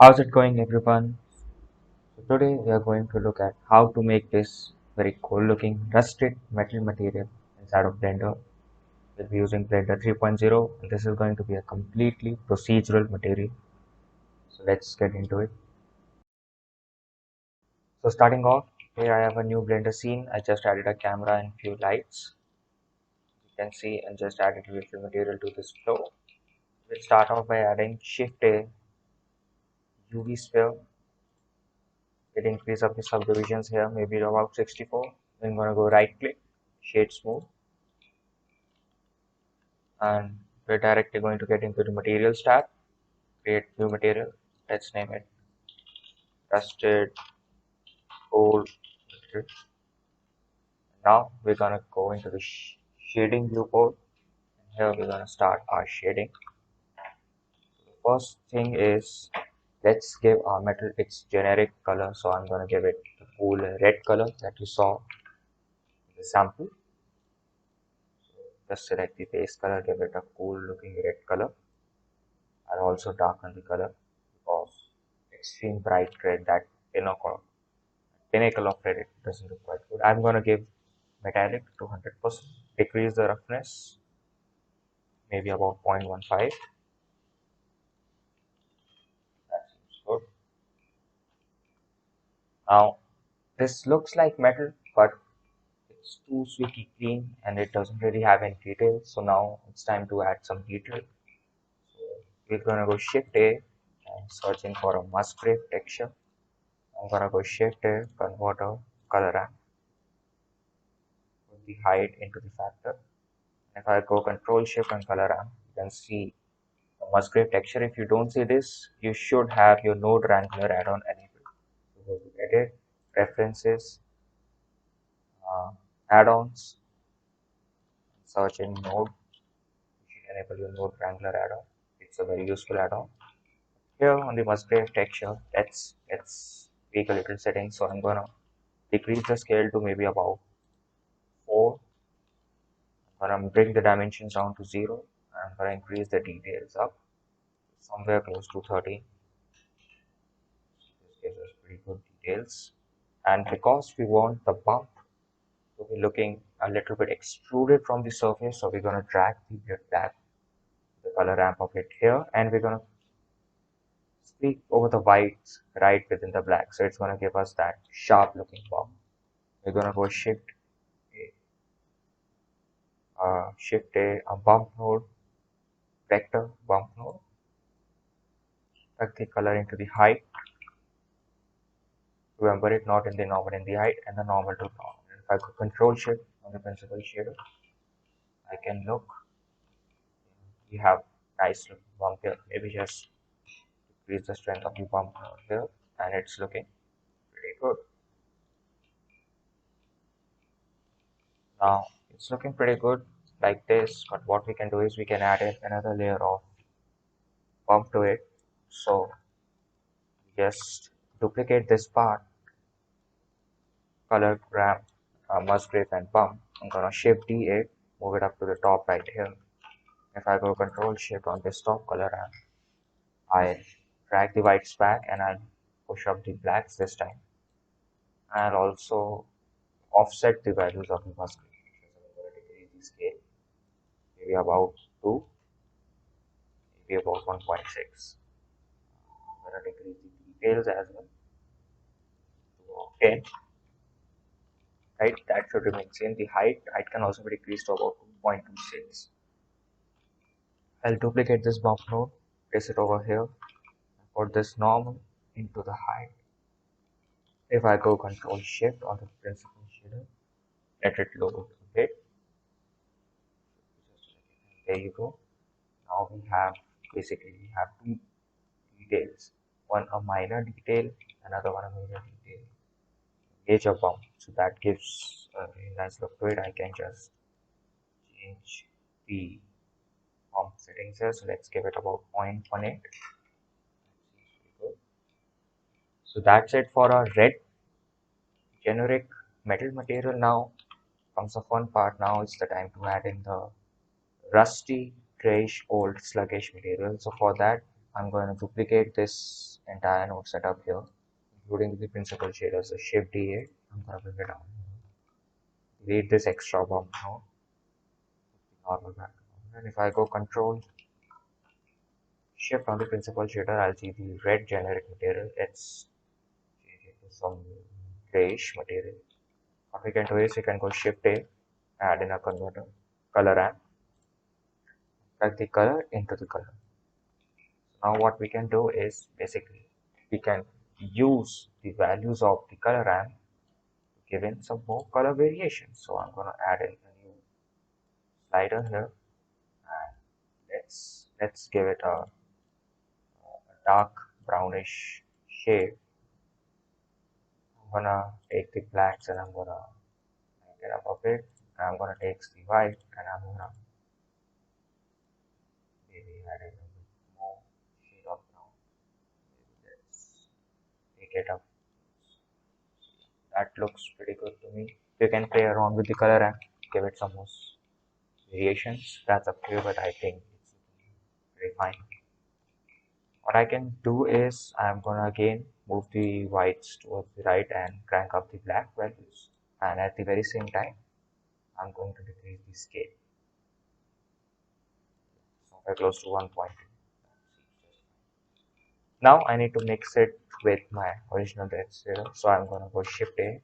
How's it going, everyone? So today we are going to look at how to make this very cool looking rusted metal material inside of Blender. We'll be using Blender 3.0 and this is going to be a completely procedural material. So let's get into it. So starting off, here I have a new Blender scene. I just added a camera and few lights. You can see and just added virtual material to this flow. We'll start off by adding Shift A UV sphere. It increase up the subdivisions here, maybe about 64. I'm gonna go right click, shade smooth, and we're directly going to get into the materials tab, create new material. Let's name it rusted gold material. Now we're gonna go into the shading viewport. Here we're gonna start our shading. The first thing is let's give our metal its generic color. So I'm gonna give it the cool red color that you saw in the sample. Just select the base color, give it a cool looking red color. I'll also darken the color because extreme bright red, that pinnacle of red, it doesn't look quite good. I'm gonna give metallic to 100%, decrease the roughness maybe about 0.15. That seems good. Now this looks like metal, but it's too squeaky clean and it doesn't really have any details. So now it's time to add some detail. So we're gonna go Shift A and searching for a musgrave texture. I'm gonna go Shift A, converter, color ramp, put the height into the factor. If I go Control Shift and color ramp, you can see the musgrave texture. If you don't see this, you should have your node wrangler add-on enabled. So go to Edit, Preferences, Add-ons, search in Node. You should enable your node wrangler add-on. It's a very useful add-on. Here on the musgrave texture, let's tweak a little setting. So I'm gonna decrease the scale to maybe about 4. I'm gonna bring the dimensions down to 0. I'm gonna increase the details up somewhere close to 30. This gives us pretty good details. And because we want the bump to be looking a little bit extruded from the surface, so we're gonna drag the black, the color ramp of it here, and we're gonna speak over the whites right within the black. So it's gonna give us that sharp looking bump. We're gonna go shift a bump node, vector bump node, tuck the color into the height. Remember it not in the normal, in the height, and the normal to normal. If I go Control Shift on the principal shader, I can look. We have nice looking bump here. Maybe just increase the strength of the bump here, and it's looking pretty good. Now it's looking pretty good like this, but what we can do is we can add in another layer of bump to it. So just duplicate this part, color ramp, musgrave and bump. I'm gonna Shift D8, move it up to the top right here. If I go Control Shift on this top color ramp, I'll drag the whites back and I'll push up the blacks this time. I'll also offset the values of the musgrave. So I'm going to decrease the scale, maybe about 2, maybe about 1.6. I'm going to decrease the details as well to 10. Right, that should remain same. The height can also be decreased to about 2.26. I'll duplicate this bump node, place it over here, put this normal into the height. If I go Control Shift on the principal shader, let it load a bit. There you go. Now we have two details. One a minor detail, another one a major detail. Major bump. So that gives a very nice look to it. I can just change the bump settings here. So let's give it about 0.18. So that's it for our red generic metal material. Now comes the fun part. Now it's the time to add in the rusty, grayish, old, sluggish material. So for that, I'm going to duplicate this entire node setup here, including the principal shaders. So Shift D8, I'm gonna bring it down. Delete this extra bump node, normal background. And if I go Control Shift on the principal shader, I'll see the red generic material. It's some grayish material. What we can do is we can go Shift A, add in a converter, color ramp, drag the color into the color. Now what we can do is basically we can use the values of the color ramp to give in some more color variation. So I'm going to add in a new slider here, and let's give it a dark brownish shade. I'm gonna take the blacks and I'm gonna make it up a bit. And I'm gonna take the white and I'm gonna maybe add a little bit more shade of brown. Maybe let's take it up. That looks pretty good to me. You can play around with the color and give it some more variations. That's up to you, but I think it's very fine. What I can do is I'm gonna again move the whites towards the right and crank up the black values. And at the very same time, I'm going to decrease the scale. Somewhere close to 1.2. Now I need to mix it with my original red shader. So I'm gonna go Shift A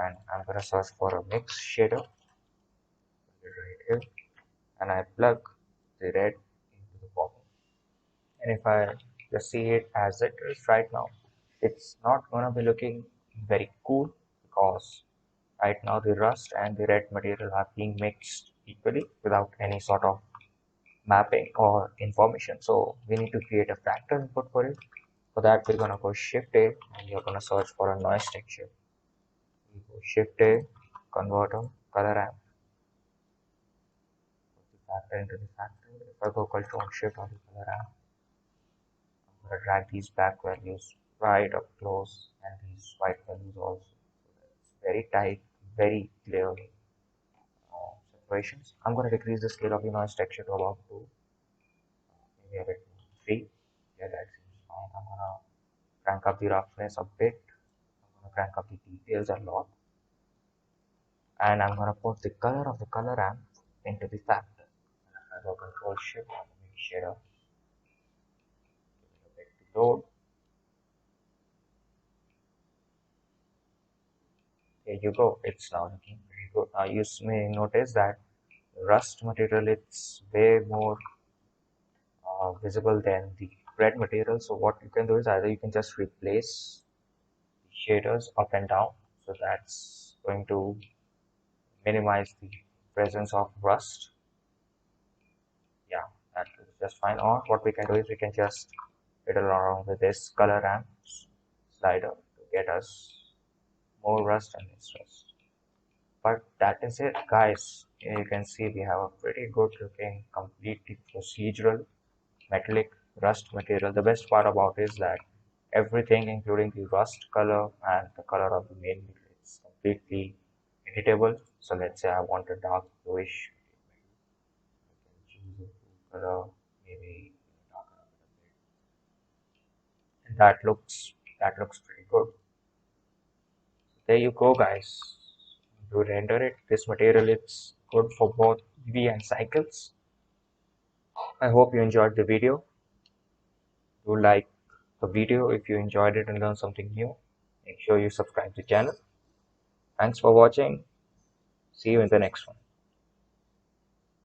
and I'm gonna search for a mix shader right here, and I plug the red into the bottom. And if I just see it as it is right now, it's not gonna be looking very cool because right now the rust and the red material are being mixed equally without any sort of mapping or information. So we need to create a fractal input for it. For that we're gonna go Shift A and we're gonna search for a noise texture. We go Shift A, converter, color ramp, put the factor into the factor. If I go Control Shift on the color ramp, I'm gonna drag these black values right up close and these white values also. So that's very tight, very clear separations. I'm gonna decrease the scale of the noise texture to about 2, maybe a bit 3. Yeah, that seems fine. I'm gonna crank up the roughness a bit. I'm gonna crank up the details a lot. And I'm gonna put the color of the color ramp into the factor. I go Control Shift on the mix shader, give it a bit to load. There you go. It's now looking pretty good. Now you may notice that rust material it's way more visible than the red material. So what you can do is either you can just replace the shaders up and down. So that's going to minimize the presence of rust. Yeah, that is just fine. Or what we can do is we can just fiddle around with this color ramp slider to get us more rust and less rust. But that is it, guys. Here you can see we have a pretty good looking completely procedural metallic rust material. The best part about it is that everything including the rust color and the color of the main metal is completely editable. So let's say I want a dark bluish, I can choose a blue color, maybe darken it a bit. And that looks pretty good. There you go, guys. To render it, this material is good for both EV and cycles. I hope you enjoyed the video. Do like the video if you enjoyed it and learned something new. Make sure you subscribe to the channel. Thanks for watching. See you in the next one.